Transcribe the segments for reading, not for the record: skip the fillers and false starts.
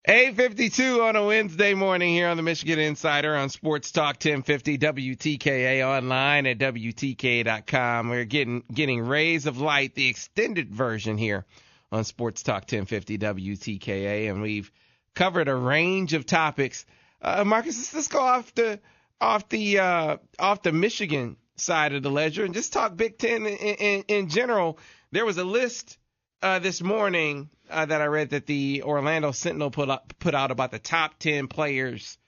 8:52 on a Wednesday morning here on the Michigan Insider on Sports Talk 1050 WTKA, online at WTKA.com. We're getting Rays of Light, the extended version here on Sports Talk 1050 WTKA, and we've covered a range of topics. Marcus, let's go off the Michigan side of the ledger and just talk Big Ten in general. There was a list this morning that I read that the Orlando Sentinel put out about the top 10 players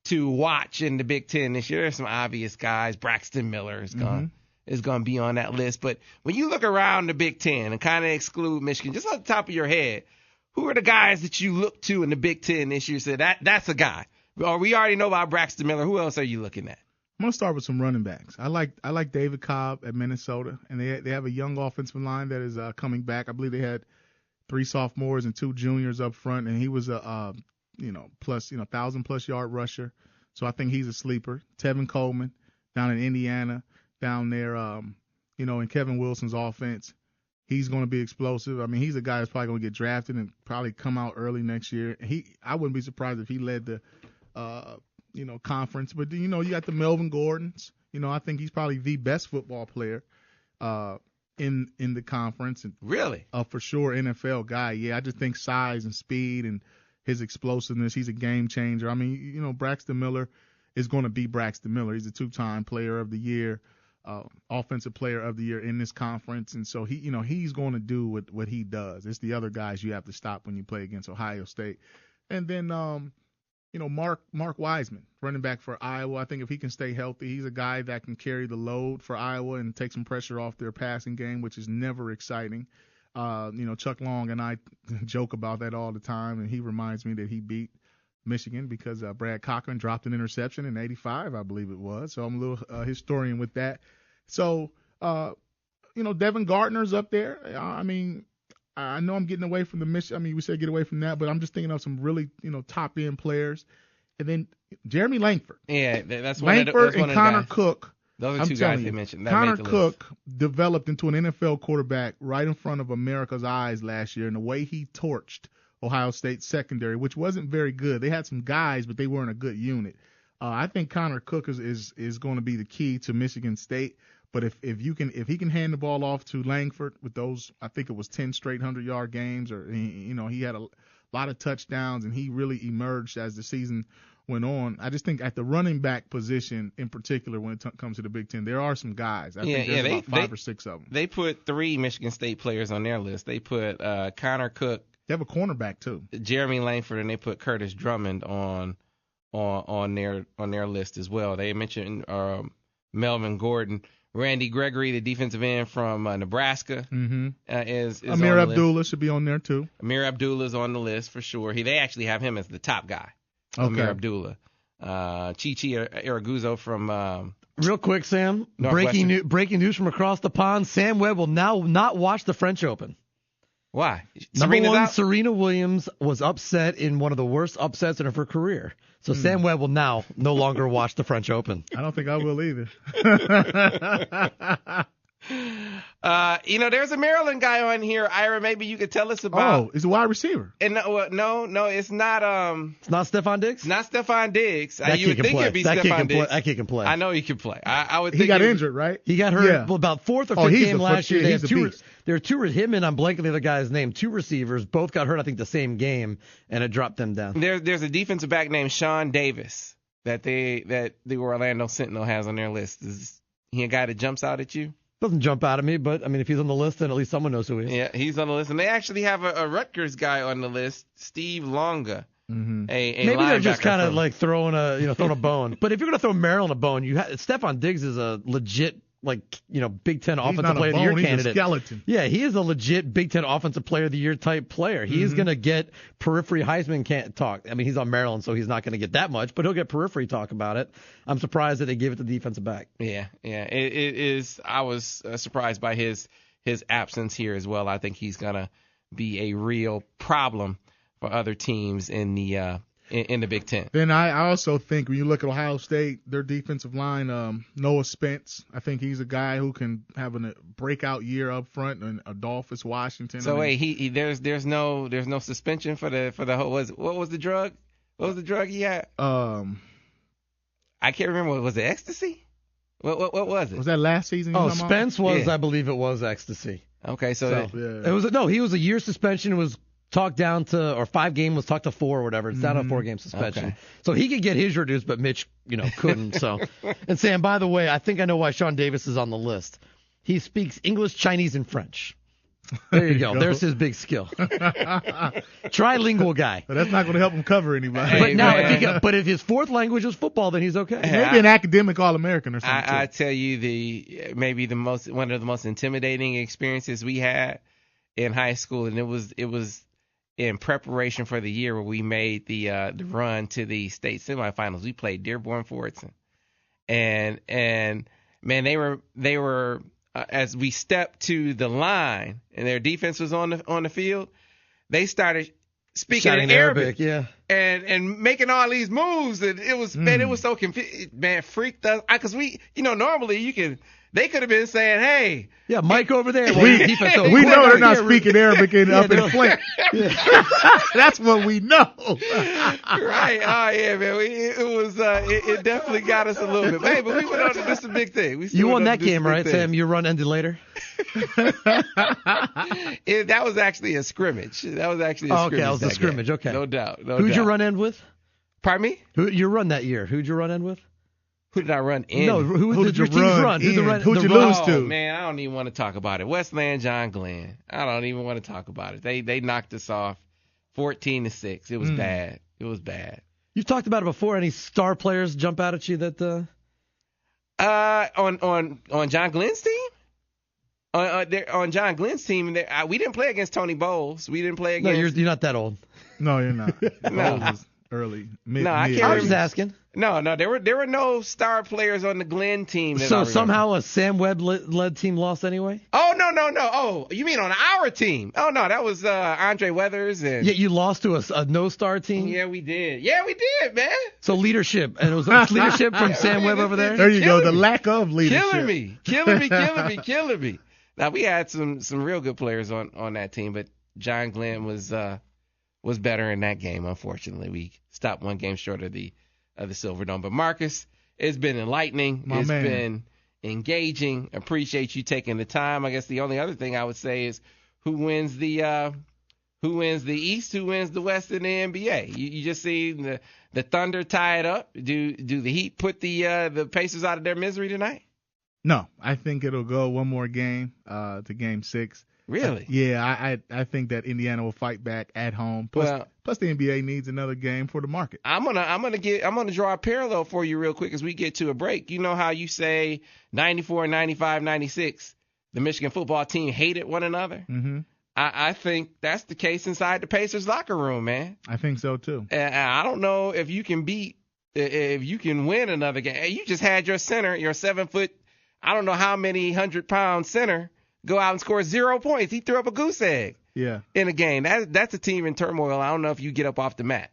to watch in the Big Ten this year. There's some obvious guys. Braxton Miller is going to be on that list. But when you look around the Big Ten and kind of exclude Michigan, just on the top of your head, who are the guys that you look to in the Big Ten this year? Say that's a guy. Or we already know about Braxton Miller. Who else are you looking at? I'm gonna start with some running backs. I like David Cobb at Minnesota, and they have a young offensive line that is coming back. I believe they had 3 sophomores and 2 juniors up front, and he was a 1,000+ yard rusher. So I think he's a sleeper. Tevin Coleman down in Indiana, down there, in Kevin Wilson's offense. He's going to be explosive. I mean, he's a guy that's probably going to get drafted and probably come out early next year. I wouldn't be surprised if he led the conference. But you got the Melvin Gordons. I think he's probably the best football player in the conference. And really? For sure, NFL guy. Yeah, I just think size and speed and his explosiveness, he's a game changer. I mean, Braxton Miller is going to be Braxton Miller. He's a 2-time player of the year, offensive player of the year in this conference. And so he's going to do what he does. It's the other guys you have to stop when you play against Ohio State. And then, Mark Wiseman, running back for Iowa. I think if he can stay healthy, he's a guy that can carry the load for Iowa and take some pressure off their passing game, which is never exciting. Chuck Long and I joke about that all the time, and he reminds me that he beat Michigan because Brad Cochran dropped an interception in '85, I believe it was. So I'm a little historian with that. So, Devin Gardner's up there. I know I'm getting away from the Michigan. We said get away from that, but I'm just thinking of some really, top-end players. And then Jeremy Langford. Yeah, that's one of the Langford and Connor Cook. Those are two guys they mentioned. Connor Cook developed into an NFL quarterback right in front of America's eyes last year, and the way he torched Ohio State secondary, which wasn't very good. They had some guys, but they weren't a good unit. I think Connor Cook is going to be the key to Michigan State. But if he can hand the ball off to Langford with those, I think it was 10 straight 100-yard games, or he had a lot of touchdowns, and he really emerged as the season went on. I just think at the running back position in particular, when it comes to the Big Ten, there are some guys. I think there's about 5 or 6 of them. They put 3 Michigan State players on their list. They put Connor Cook. They have a cornerback too, Jeremy Langford, and they put Curtis Drummond on their list as well. They mentioned Melvin Gordon. Randy Gregory, the defensive end from Nebraska, is Amir on the Abdullah list. Should be on there too. Amir Abdullah's on the list for sure. They actually have him as the top guy. Okay. Amir Abdullah. Chichi Araguzzo from Real quick, Sam. Breaking news from across the pond. Sam Webb will now not watch the French Open. Why? Number Serena's one, out? Serena Williams was upset in one of the worst upsets of her career. So Sam Webb will now no longer watch the French Open. I don't think I will either. There's a Maryland guy on here, Ira. Maybe you could tell us about. Oh, he's a wide receiver. And no, it's not. It's not Stephon Diggs. Not Stephon Diggs. That You would think it'd be Stephon Diggs. That kid can play. I know he can play. I would. Think He got injured, right? He got hurt about 4th or 5th game last year. He's a beast. There were 2. Him and I'm blanking the other guy's name. 2 receivers both got hurt. I think the same game, and it dropped them down. There's a defensive back named Sean Davis that the Orlando Sentinel has on their list. Is he a guy that jumps out at you? Doesn't jump out at me, but if he's on the list, then at least someone knows who he is. Yeah, he's on the list, and they actually have a Rutgers guy on the list, Steve Longa. Mm-hmm. Maybe they're just kind of like throwing a bone. But if you're gonna throw Maryland a bone, Stephon Diggs is a legit Big Ten offensive player of the year candidate. He's a skeleton. Yeah, he is a legit Big Ten offensive player of the year type player. He is going to get periphery Heisman talk. He's on Maryland, so he's not going to get that much, but he'll get periphery talk about it. I'm surprised that they gave it to the defensive back. Yeah. It is. I was surprised by his absence here as well. I think he's going to be a real problem for other teams in the in the Big Ten. Then I also think when you look at Ohio State, their defensive line, Noah Spence, I think he's a guy who can have a breakout year up front, and Adolphus Washington. So wait, there's no suspension for the whole. What was the drug? What was the drug he had? I can't remember. Was it ecstasy? What was it? Was that last season? Oh, Spence was, Yeah. I believe it was ecstasy. Okay, so Yeah. It was he was a year suspension. It was talked down to, or 5 game was talked to 4 or whatever. It's down to a 4-game suspension. Okay. So he could get his reduced, but Mitch, couldn't. So, and Sam, by the way, I think I know why Sean Davis is on the list. He speaks English, Chinese, and French. There you go. There's his big skill. Trilingual guy. But that's not going to help him cover anybody. Hey, But now, man. if his 4th language is football, then he's okay. Maybe an academic All-American or something. I tell you maybe one of the most intimidating experiences we had in high school, and it was in preparation for the year where we made the run to the state semifinals. We played Dearborn Fordson, and man, they were as we stepped to the line and their defense was on the field, they started speaking in Arabic. Yeah. And making all these moves, and it was man, it was so confusing. Man, freaked us because we, normally they could have been saying, hey. Yeah, Mike over there. We know they're not speaking Arabic up in Flint. That's what we know. Right. Oh, yeah, man. It definitely got us a little bit. Hey, but we went on to do some big things. You won that game, right, Sam? Your run ended later? That was actually a scrimmage. Okay, that was a scrimmage. Okay. No doubt. Who'd you run end with? Pardon me? Your run that year. Who'd you run end with? Who did I run in? No, who did your teams run? Who'd you lose to? Man, I don't even want to talk about it. Westland John Glenn. I don't even want to talk about it. They knocked us off 14-6. It was bad. It was bad. You've talked about it before. Any star players jump out at you that? On John Glenn's team. On John Glenn's team, we didn't play against Tony Bowles. We didn't play against. No, you're not that old. No, you're not. No. Bowles is early. Mid, I mid. can't I was just asking. No, there were no star players on the Glenn team. So somehow a Sam Webb led team lost anyway? Oh, no. Oh, you mean on our team? Oh, no, that was Andre Weathers. And Yeah, you lost to a no-star team? Yeah, we did, man. So leadership. And it was leadership from Sam Webb over there? There you go. The lack of leadership. Killing me. Now, we had some real good players on that team, but John Glenn was better in that game, unfortunately. We stopped one game short of the Silver Dome. But Marcus, it's been enlightening. It's been engaging. Appreciate you taking the time. I guess the only other thing I would say is who wins the East, who wins the West in the NBA. You just see the Thunder tie it up. Do the Heat put the Pacers out of their misery tonight? No, I think it'll go one more game to Game 6. Really? Yeah, I think that Indiana will fight back at home. Plus the NBA needs another game for the market. I'm gonna draw a parallel for you real quick as we get to a break. You know how you say 94, 95, 96, the Michigan football team hated one another? Mm-hmm. I think that's the case inside the Pacers locker room, man. I think so too. And I don't know if you can win another game. You just had your center, your 7 foot, I don't know how many 100-pound center, go out and score 0 points. He threw up a goose egg. Yeah. In a game. That's a team in turmoil. I don't know if you get up off the mat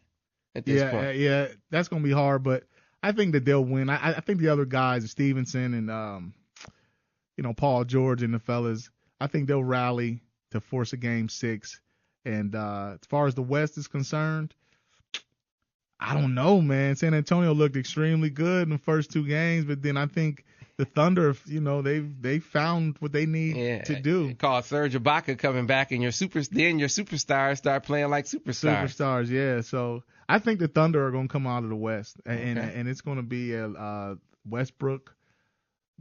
at this point. Yeah, that's going to be hard, but I think that they'll win. I think the other guys, Stevenson and Paul George and the fellas, I think they'll rally to force a Game 6. And as far as the West is concerned, I don't know, man. San Antonio looked extremely good in the first 2 games, but then I think the Thunder, they found what they need to do. Called Serge Ibaka coming back, and your superstars start playing like superstars. Superstars, yeah. So I think the Thunder are going to come out of the West, and it's going to be Westbrook,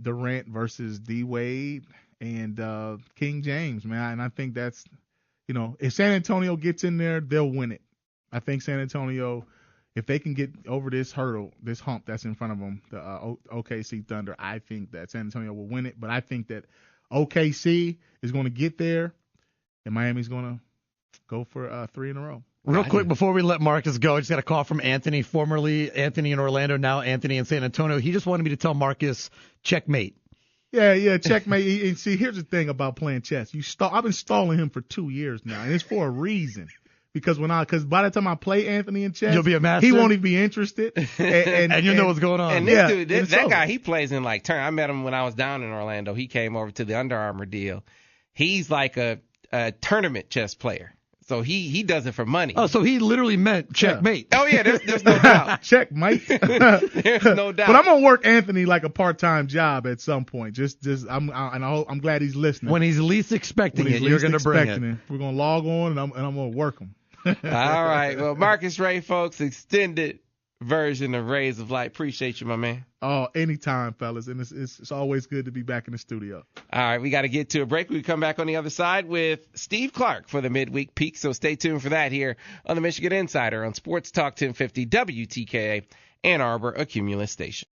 Durant versus D Wade, and King James, man. And I think that's, if San Antonio gets in there, they'll win it. I think San Antonio, if they can get over this hurdle, this hump that's in front of them, the OKC Thunder, I think that San Antonio will win it. But I think that OKC is going to get there, and Miami's going to go for 3 in a row. Real quick, before we let Marcus go, I just got a call from Anthony, formerly Anthony in Orlando, now Anthony in San Antonio. He just wanted me to tell Marcus, checkmate. Yeah, checkmate. And see, here's the thing about playing chess. I've been stalling him for 2 years now, and it's for a reason. because by the time I play Anthony in chess, you'll be a master. He won't even be interested, and you know what's going on. And this dude, that guy, he plays in like turn. I met him when I was down in Orlando. He came over to the Under Armour deal. He's like a tournament chess player. So he does it for money. Oh, so he literally meant checkmate. Yeah. Oh yeah, there's no doubt. Checkmate. There's no doubt. But I'm gonna work Anthony like a part-time job at some point. I'm glad he's listening. When he's least expecting it, you're gonna bring it. We're gonna log on and I'm gonna work him. All right. Well, Marcus Ray, folks, extended version of Rays of Light. Appreciate you, my man. Oh, anytime, fellas. And it's always good to be back in the studio. All right, we got to get to a break. We come back on the other side with Steve Clark for the midweek peak. So stay tuned for that here on the Michigan Insider on Sports Talk 1050 WTKA Ann Arbor, a Cumulus station.